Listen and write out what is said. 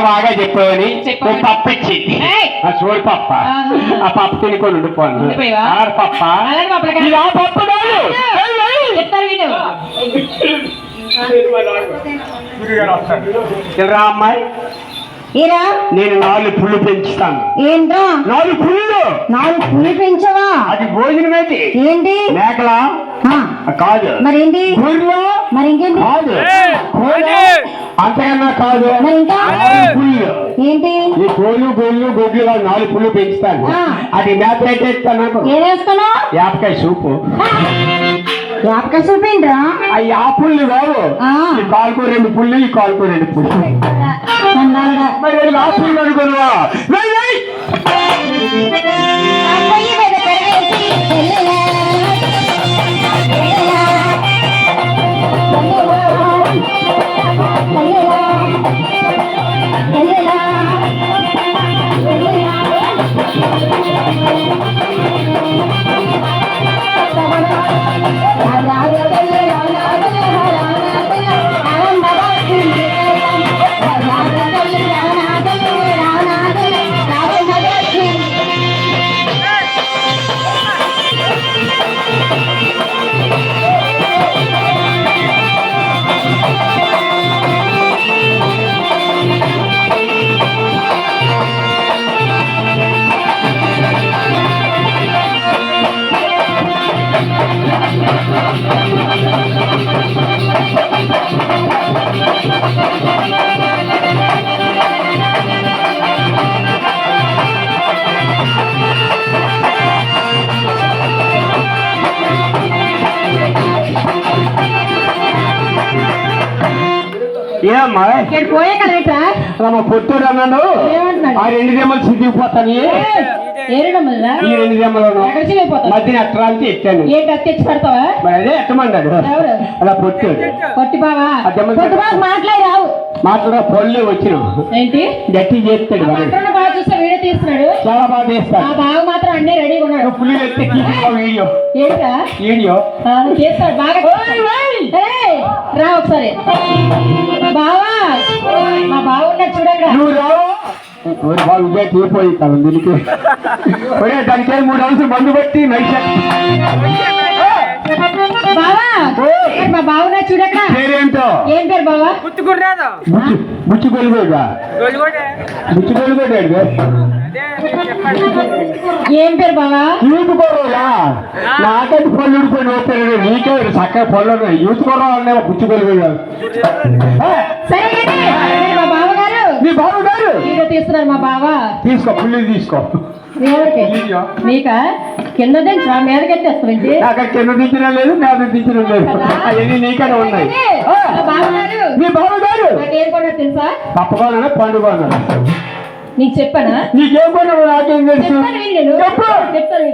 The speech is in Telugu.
బాగా చెప్పని పప్పు ఇచ్చింది చూడు పప్ప ఆ పప్పు తినుకొని ఉండిపోను పప్ప పప్పు రా అమ్మాయి నేను 4 పుళ్ళు పెంచుతాను. ఏంట్రా 4 పుళ్ళు? 4 పుళ్ళు పెంచవా? అది భోజనం ఏంటి? ఏంటి? మేకలా? కాదు. మరేంటి? పుళ్ళు? మరి ఇంకేంటి? కాదు. అంతకన్నా కాదు. మరి ఇంకా? 4 పుళ్ళు. ఏంటి? ఈ కోళ్ళు గోళ్ళు గొడ్లు 4 పుళ్ళు పెంచుతాను. అది మేత ఏంటేస్తాను. ఏదేస్తాను? యాపకాయ సూపు. యాపకాయ సూపు ఏంట్రా? అవి ఆ పుల్లు కావు. ఈ కాలుకో 2 పుల్లు, ఈ కాలుకో 2 పుల్లు. మరి ఆ పుల్లు అనుకున్నావా? ఏమ్మా పోయే కదట పొత్తుడు అన్నాడు. ఆ 2 దెమ్మలు సిద్ధిపోతాను. ఈ 2 దెమ్మలను మధ్యన ఎట్టడానికి ఎత్తాను. తెచ్చి పెడతావా? మరి అదే ఎట్టమన్నాడు. అలా పొత్తుడు పొట్టి బావా మాట్లాడావు మాట్లాడ పళ్ళు వచ్చిన ఏంటి గట్టి చేస్తాడు. బాగా చూస్తే వీడియో తీస్తున్నాడు. చాలా బాగా చేస్తాడు. బాగా మాత్రం అన్నీ రెడీగా ఉన్నాడు. పుల్లి ఎత్తే వీడియో ఏంటా వీడియో చేస్తాడు బాగా. రా ఒకసారి బావా. మా బావ ఉన్నాడు చూడండి. తీపోయి దీనికి దానికి 3 అంశాలు మందు బట్టి బావా. మా బావున్నా చూడక పేరేంటో? ఏం పేరు బావా? బుచ్చుగొలుగోడా. ఏం పేరు బావా? యూత్ కొర్రోలా. నాకైతే పళ్ళు ఊడిపోయిన పేరు. నీకే చక్కగా పళ్ళు యూత్ కొర్రో అనే బుచ్చుగొలుగోడా. సరే మా బావగారు. మీ బావగారు తీస్తున్నారు. మా బావా తీసుకో పుల్లి తీసుకో. నీకా కింద దించా మీదకెత్తేస్తావేంటి? నాకు కింద దించడం లేదు, మీద దించడం లేదు. అవన్నీ నీకనే ఉన్నాయి. మీ బావగారు ఏం కొన్నాడు తెలుసా? తప్పకుండా పండుగ నీకు చెప్పానా? నీకేం కొన్నాడు? నాకేం తెలుసు? చెప్తాను.